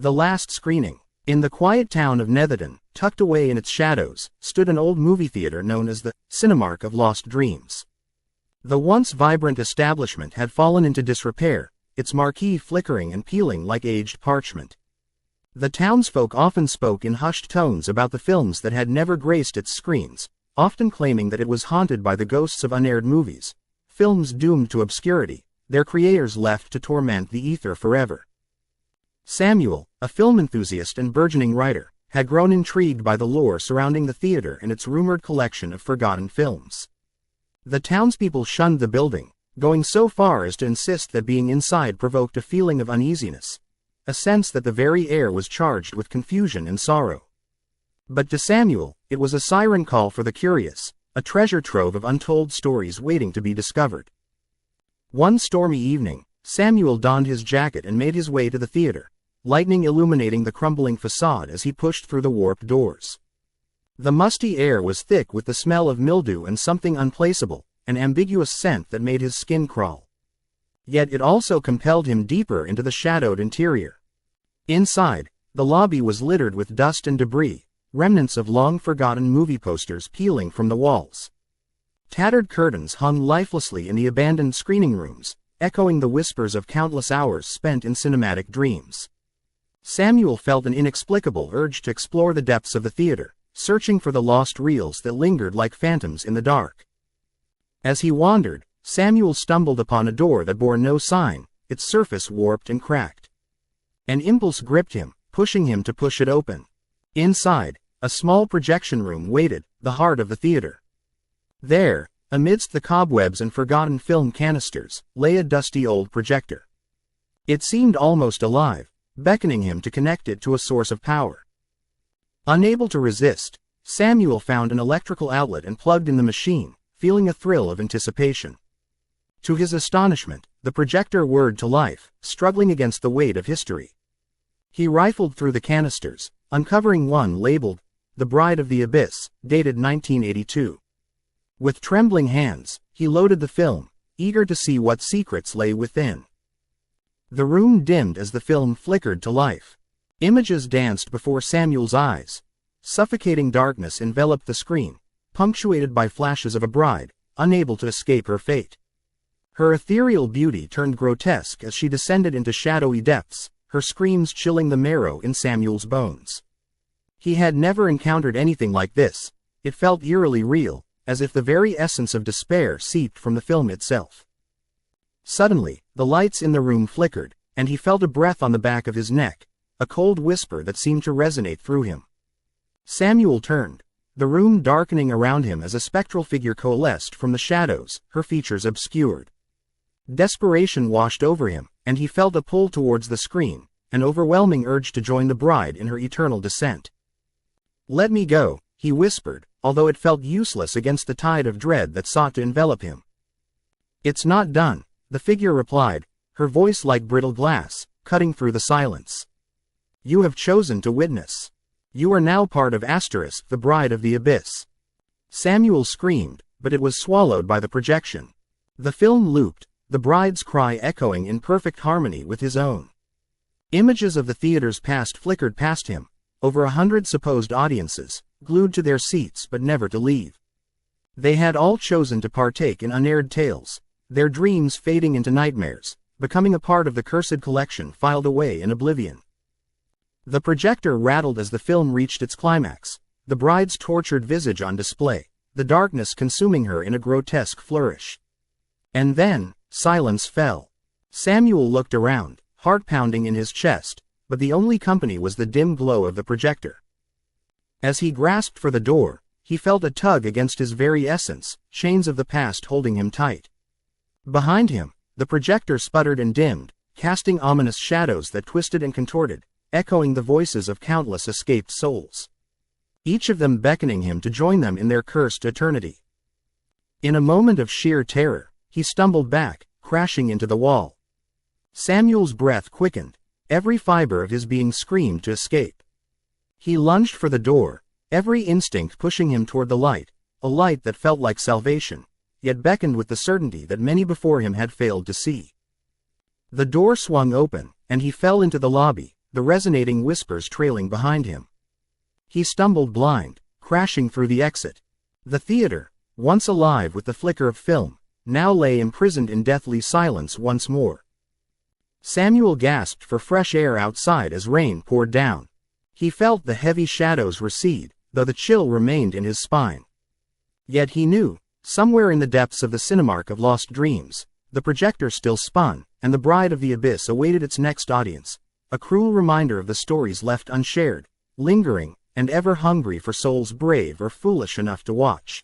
The last screening. In the quiet town of Netheton, tucked away in its shadows, stood an old movie theater known as the Cinemark of Lost Dreams. The once vibrant establishment had fallen into disrepair, its marquee flickering and peeling like aged parchment. The townsfolk often spoke in hushed tones about the films that had never graced its screens, often claiming that it was haunted by the ghosts of unaired movies, films doomed to obscurity, their creators left to torment the ether forever. Samuel, a film enthusiast and burgeoning writer, had grown intrigued by the lore surrounding the theater and its rumored collection of forgotten films. The townspeople shunned the building, going so far as to insist that being inside provoked a feeling of uneasiness, a sense that the very air was charged with confusion and sorrow. But to Samuel, it was a siren call for the curious, a treasure trove of untold stories waiting to be discovered. One stormy evening, Samuel donned his jacket and made his way to the theater, lightning illuminating the crumbling facade as he pushed through the warped doors. The musty air was thick with the smell of mildew and something unplaceable, an ambiguous scent that made his skin crawl. Yet it also compelled him deeper into the shadowed interior. Inside, the lobby was littered with dust and debris, remnants of long-forgotten movie posters peeling from the walls. Tattered curtains hung lifelessly in the abandoned screening rooms, echoing the whispers of countless hours spent in cinematic dreams. Samuel felt an inexplicable urge to explore the depths of the theater, searching for the lost reels that lingered like phantoms in the dark. As he wandered, Samuel stumbled upon a door that bore no sign, its surface warped and cracked. An impulse gripped him, pushing him to push it open. Inside, a small projection room waited, the heart of the theater. There, amidst the cobwebs and forgotten film canisters, lay a dusty old projector. It seemed almost alive, beckoning him to connect it to a source of power. Unable to resist, Samuel found an electrical outlet and plugged in the machine, feeling a thrill of anticipation. To his astonishment, the projector whirred to life, struggling against the weight of history. He rifled through the canisters, uncovering one labeled, "The Bride of the Abyss," dated 1982. With trembling hands, he loaded the film, eager to see what secrets lay within. The room dimmed as the film flickered to life. Images danced before Samuel's eyes. Suffocating darkness enveloped the screen, punctuated by flashes of a bride, unable to escape her fate. Her ethereal beauty turned grotesque as she descended into shadowy depths, her screams chilling the marrow in Samuel's bones. He had never encountered anything like this. It felt eerily real, as if the very essence of despair seeped from the film itself. Suddenly, the lights in the room flickered, and he felt a breath on the back of his neck, a cold whisper that seemed to resonate through him. Samuel turned, the room darkening around him as a spectral figure coalesced from the shadows, her features obscured. Desperation washed over him, and he felt a pull towards the screen, an overwhelming urge to join the bride in her eternal descent. "Let me go," he whispered, although it felt useless against the tide of dread that sought to envelop him. "It's not done," the figure replied, her voice like brittle glass, cutting through the silence. "You have chosen to witness. You are now part of *, the Bride of the Abyss." Samuel screamed, but it was swallowed by the projection. The film looped, the bride's cry echoing in perfect harmony with his own. Images of the theater's past flickered past him, over 100 supposed audiences, glued to their seats but never to leave. They had all chosen to partake in unaired tales, their dreams fading into nightmares, becoming a part of the cursed collection filed away in oblivion. The projector rattled as the film reached its climax, the bride's tortured visage on display, the darkness consuming her in a grotesque flourish. And then, silence fell. Samuel looked around, heart pounding in his chest, but the only company was the dim glow of the projector. As he grasped for the door, he felt a tug against his very essence, chains of the past holding him tight. Behind him, the projector sputtered and dimmed, casting ominous shadows that twisted and contorted, echoing the voices of countless escaped souls. Each of them beckoning him to join them in their cursed eternity. In a moment of sheer terror, he stumbled back, crashing into the wall. Samuel's breath quickened, every fiber of his being screamed to escape. He lunged for the door, every instinct pushing him toward the light, a light that felt like salvation, yet beckoned with the certainty that many before him had failed to see. The door swung open, and he fell into the lobby, the resonating whispers trailing behind him. He stumbled blind, crashing through the exit. The theater, once alive with the flicker of film, now lay imprisoned in deathly silence once more. Samuel gasped for fresh air outside as rain poured down. He felt the heavy shadows recede, though the chill remained in his spine. Yet he knew, somewhere in the depths of the Cinemark of Lost Dreams, the projector still spun, and the Bride of the Abyss awaited its next audience, a cruel reminder of the stories left unshared, lingering, and ever hungry for souls brave or foolish enough to watch.